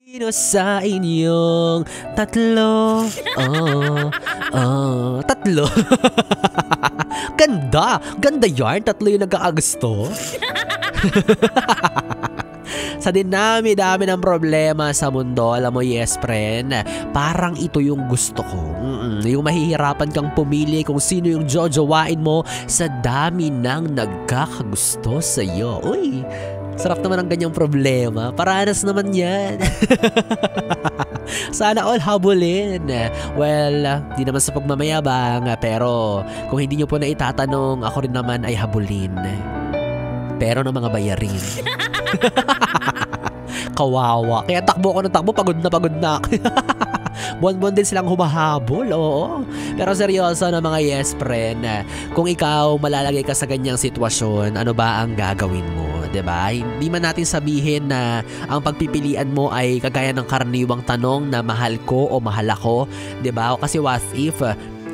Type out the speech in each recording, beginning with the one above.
Sino sa inyong tatlo? Tatlo. Ganda. Ganda yarn. Tatlo yung nagkakagusto. Sa dinami-dami ng problema sa mundo, alam mo, yes, friend, parang ito yung gusto ko. Yung mahihirapan kang pumili kung sino yung jojowain mo sa dami ng nagkakagusto sa'yo. Uy, sarap naman ang ganyang problema. Paranas naman yan. Sana all habulin. Well, di naman sa pagmamayabang, pero kung hindi nyo po na itatanong, ako rin naman ay habulin. Pero ng mga bayarin. Kawawa. Kaya takbo ako ng takbo, pagod na ako. Buwan-buwan din silang humahabol, oo. Pero seryoso na mga yes friend, kung ikaw malalagay ka sa ganyang sitwasyon, ano ba ang gagawin mo? 'Di ba? Hindi man natin sabihin na ang pagpipilian mo ay kagaya ng karaniwang tanong na mahal ko o mahal ako, 'di ba? O kasi what if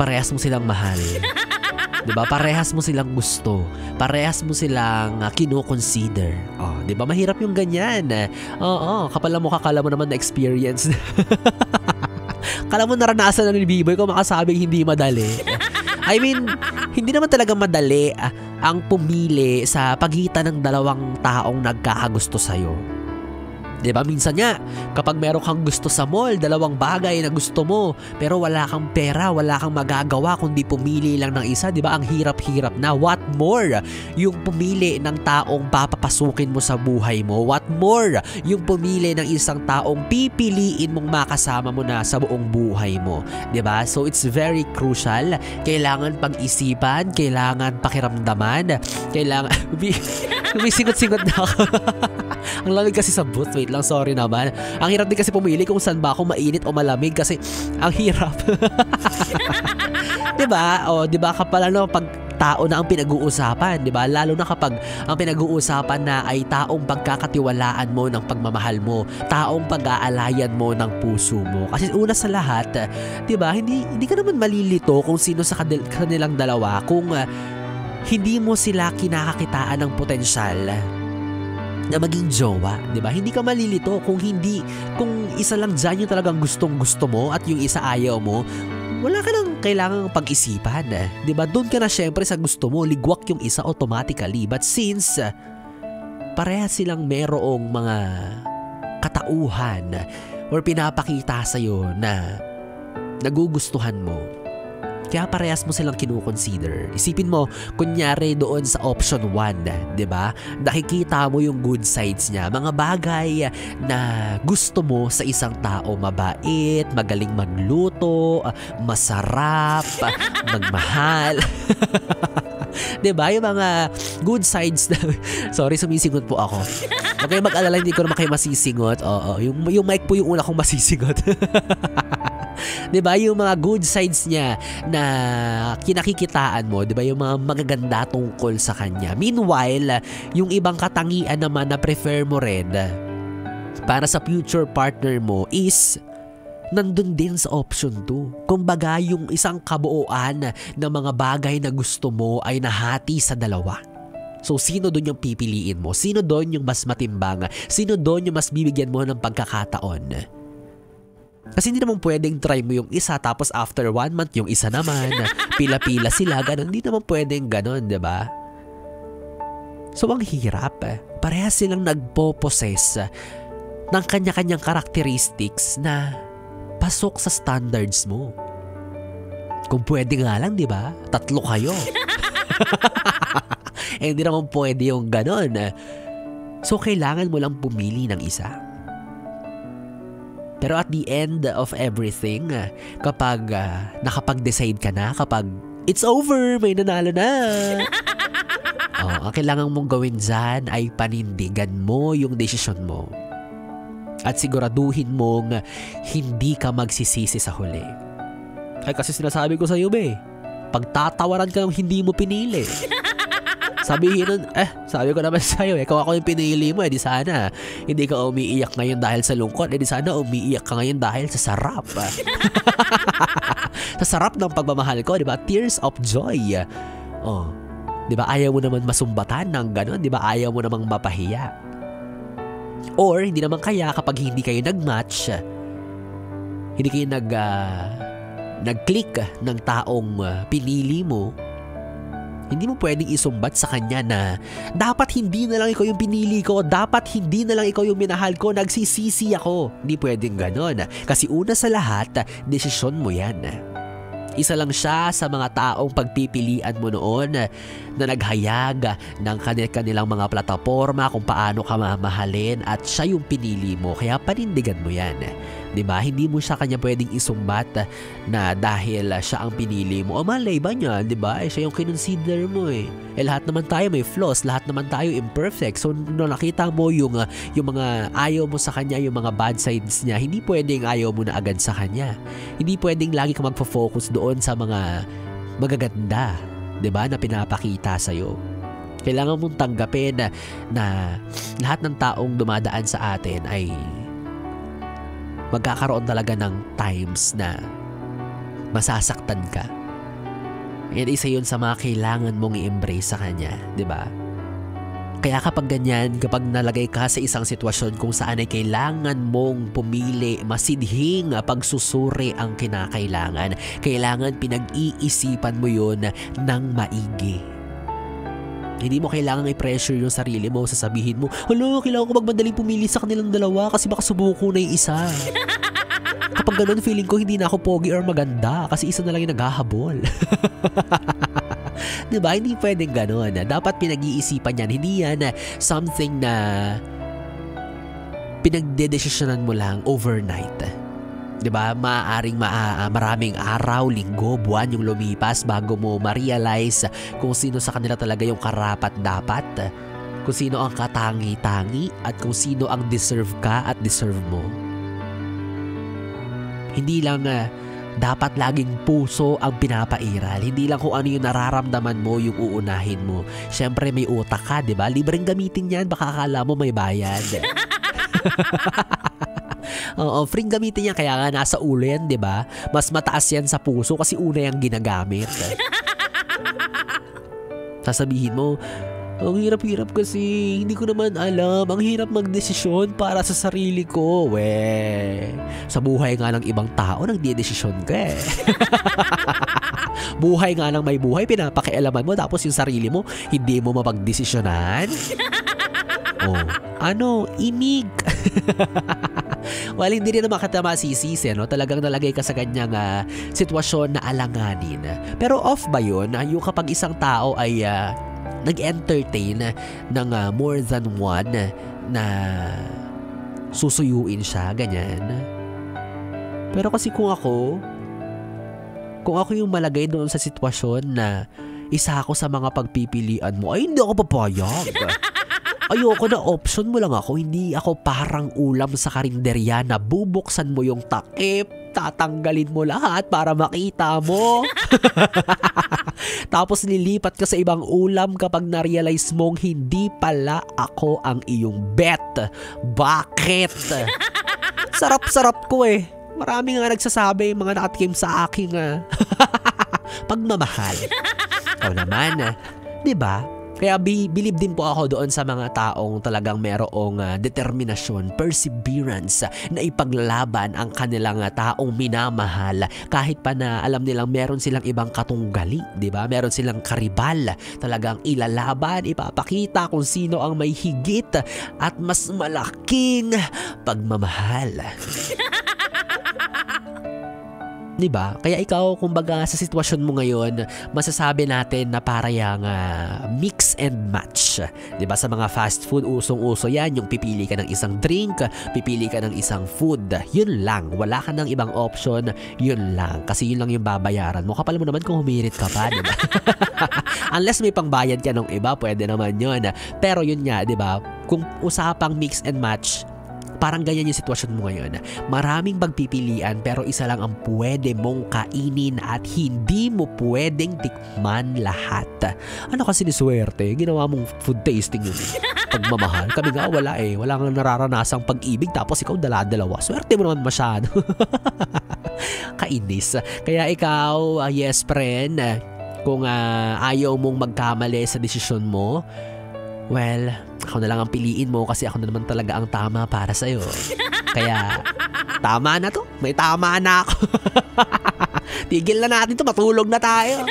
parehas mo silang mahal? 'Di ba? Parehas mo silang gusto. Parehas mo silang kino-consider. Oh, 'di ba? Mahirap yung ganyan. Oo, kapal mo kakala mo naman na experience. Kala mo naranasan na ni B-Boy ko makasabing hindi madali. I mean, hindi naman talaga madali ang pumili sa pagitan ng dalawang taong nagkakagusto sa'yo. Diba? Minsan nga, kapag meron kang gusto sa mall, dalawang bagay na gusto mo, pero wala kang pera, wala kang magagawa kundi pumili lang ng isa, diba? Ang hirap-hirap na. What more? Yung pumili ng taong papapasukin mo sa buhay mo. What more? Yung pumili ng isang taong pipiliin mong makasama mo na sa buong buhay mo. Diba? So it's very crucial. Kailangan pag-isipan, kailangan pakiramdaman, kailangan... Sumisingot-singot na ako. Ang lamig kasi sa booth. Wait lang, sorry naman. Ang hirap din kasi pumili kung saan ba ako mainit o malamig kasi ang hirap. Diba? O, diba kapag pag tao na ang pinag-uusapan, diba? Lalo na kapag ang pinag-uusapan na ay taong pagkakatiwalaan mo ng pagmamahal mo, taong pag-aalayan mo ng puso mo. Kasi una sa lahat, diba? Hindi ka naman malilito kung sino sa kanilang dalawa kung hindi mo sila kinakakitaan ng potensyal na maging jowa, 'di ba? Hindi ka malilito kung isa lang diyan yung talagang gustong-gusto mo at yung isa ayaw mo. Wala ka nang kailangang pag-isipan, 'di ba? Doon ka na syempre sa gusto mo, ligwak yung isa automatically. But since parehas silang merong mga katauhan or pinapakita sa iyo na nagugustuhan mo, kaya parehas mo silang kino-consider. Isipin mo, kunyari doon sa option 1, di ba? Nakikita mo yung good sides niya. Mga bagay na gusto mo sa isang tao. Mabait, magaling magluto, masarap, magmahal. Di ba? Yung mga good sides na... Sorry, sumisingot po ako. Huwag kayo mag-alala, hindi ko naman kayo masisingot. Oo, yung mic po yung una kong masisingot. Diba? Yung mga good sides niya na kinakikitaan mo, diba? Yung mga magaganda tungkol sa kanya. Meanwhile, yung ibang katangian naman na prefer mo rin para sa future partner mo is nandun din sa option 2. Kumbaga, yung isang kabuuan ng mga bagay na gusto mo ay nahati sa dalawa. So, sino doon yung pipiliin mo? Sino doon yung mas matimbang? Sino doon yung mas bibigyan mo ng pagkakataon? Kasi hindi naman pwedeng try mo yung isa tapos after 1 month yung isa naman. Pila-pila sila, ganun. Hindi naman pwedeng ganun, diba? So, ang hirap. Parehas silang nagpo-possess ng kanya-kanyang characteristics na pasok sa standards mo. Kung pwede nga lang, diba? 3 kayo. Hindi naman pwede yung ganun. So, kailangan mo lang pumili ng isa. Pero at the end of everything, kapag nakapag-decide ka na, kapag it's over, may nanalo na. Ang kailangan mong gawin dyan ay panindigan mo yung desisyon mo. At siguraduhin mong hindi ka magsisisi sa huli. Ay kasi sinasabi ko sa'yo, pagtatawaran ka ng hindi mo pinili. Sabihin nun, sabi ko naman sa'yo, kung ako yung pinili mo, di sana hindi ka umiiyak ngayon dahil sa lungkot, di sana umiiyak ka ngayon dahil sa sarap. Sa sarap ng pagmamahal ko, di ba? Tears of joy. Di ba? Ayaw mo naman masumbatan ng gano'n, di ba? Ayaw mo namang mapahiya. Or hindi naman kaya kapag hindi kayo nag-match, hindi kayo nag-click ng taong pinili mo, hindi mo pwedeng isumbat sa kanya na dapat hindi na lang ikaw yung pinili ko, dapat hindi na lang ikaw yung minahal ko, nagsisisi ako. Hindi pwedeng ganon. Kasi una sa lahat, desisyon mo yan. Isa lang siya sa mga taong pagpipilian mo noon na naghayag ng kanilang mga plataforma kung paano ka mamahalin at siya yung pinili mo. Kaya panindigan mo yan. Diba? Hindi mo siya kanya pwedeng isumbat na dahil siya ang pinili mo. O malay ba niya, diba? Siya yung kinonsider mo eh. Lahat naman tayo may flaws, lahat naman tayo imperfect. So nung nakita mo yung mga ayaw mo sa kanya, yung mga bad sides niya, hindi pwedeng ayaw mo na agad sa kanya. Hindi pwedeng lagi ka magfo-focus doon sa mga magaganda, diba? Na pinapakita sa'yo. Kailangan mong tanggapin na lahat ng taong dumadaan sa atin ay magkakaroon talaga ng times na masasaktan ka. And isa yun sa mga kailangan mong i-embrace sa kanya, di ba? Kaya kapag ganyan, kapag nalagay ka sa isang sitwasyon kung saan ay kailangan mong pumili, masidhing pagsusuri ang kinakailangan, kailangan pinag-iisipan mo yun ng maigi. Hindi mo kailangang i-pressure yung sarili mo, sasabihin mo, hala, kailangan ko magmadaling pumili sa kanilang dalawa kasi baka subuko na yung isa. Kapag ganun, feeling ko hindi na ako pogi or maganda kasi isa na lang yung naghahabol. Diba? Hindi pwedeng ganun. Dapat pinag-iisipan yan. Hindi yan something na pinagdedesisyonan mo lang overnight. Diba? Maaaring maraming araw, linggo, buwan yung lumipas bago mo ma-realize kung sino sa kanila talaga yung karapat-dapat, kung sino ang katangi-tangi, at kung sino ang deserve ka at deserve mo. Hindi lang dapat laging puso ang pinapairal. Hindi lang kung ano yung nararamdaman mo yung uunahin mo. Siyempre may utak ka, diba? Libreng gamitin yan, baka akala mo may bayad. Oo, free gamitin yan, kaya nga nasa ulo yan, di ba? Mas mataas yan sa puso kasi una yung ginagamit. Sasabihin mo, ang hirap-hirap kasi hindi ko naman alam, ang hirap magdesisyon para sa sarili ko. Sa buhay nga ng ibang tao, nagdedesisyon ka eh. Buhay nga ng may buhay, pinapakialaman mo, tapos yung sarili mo, hindi mo mapagdesisyonan. Imig. Well, hindi rin naman kita masisisi, no? Talagang nalagay ka sa kanyang sitwasyon na alanganin. Pero off ba yun? Yung kapag isang tao ay nag-entertain ng more than one na susuyuin siya, ganyan. Pero kasi kung ako yung malagay doon sa sitwasyon na isa ako sa mga pagpipilian mo, ay hindi ako papayag. Ayoko na, option mo lang ako. Hindi ako parang ulam sa karinderya na bubuksan mo yung takip, tatanggalin mo lahat para makita mo. Tapos lilipat ka sa ibang ulam kapag na-realize mong hindi pala ako ang iyong bet. Bakit? Sarap-sarap ko eh. Marami nga nagsasabi, mga nakatikim sa aking pagmamahal. Ikaw naman, diba? Kaya believe din po ako doon sa mga taong talagang merong determinasyon, perseverance na ipaglalaban ang kanilang taong minamahal kahit pa na alam nilang meron silang ibang katunggali, di ba? Meron silang karibal, talagang ilalaban, ipapakita kung sino ang may higit at mas malaking pagmamahal. Diba? Kaya ikaw, kumbaga sa sitwasyon mo ngayon, masasabi natin na parang mix and match. Diba? Sa mga fast food, usong-uso yan. Yung pipili ka ng isang drink, pipili ka ng isang food. Yun lang. Wala ka ng ibang option. Yun lang. Kasi yun lang yung babayaran mo. Kapal mo naman kung humirit ka pa. Diba? Unless may pangbayad ka ng iba, pwede naman yun. Pero yun nga, diba? Kung usapang mix and match, parang ganyan yung sitwasyon mo ngayon. Maraming pagpipilian pero isa lang ang pwede mong kainin at hindi mo pwedeng tikman lahat. Ano kasi ni swerte? Ginawa mong food tasting yun. Pagmamahal. Kami nga wala eh. Wala kang nararanasang pag-ibig tapos ikaw dala-dalawa. Swerte mo naman masyado. Kainis. Kaya ikaw, yes friend, kung ayaw mong magkamali sa desisyon mo, Well, ako na lang ang piliin mo kasi ako na naman talaga ang tama para sa'yo. Kaya, tama na to. May tama na ako. Tigil na natin to, matulog na tayo.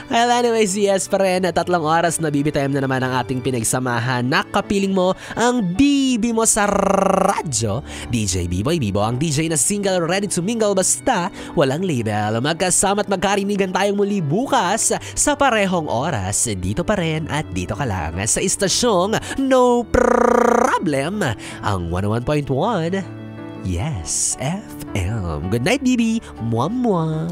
Well, anyways, yes pa rin. 3 oras na BB Time na naman ang ating pinagsamahan. Nakapiling mo ang BB mo sa radyo. DJ B-Boy Bibo, ang DJ na single, ready to mingle, basta walang label. Magkasama at magkarinigan tayong muli bukas sa parehong oras. Dito pa rin at dito ka lang sa istasyong No Problem, ang 101.1 Yes FM. Good night, BB. Mwah mwah.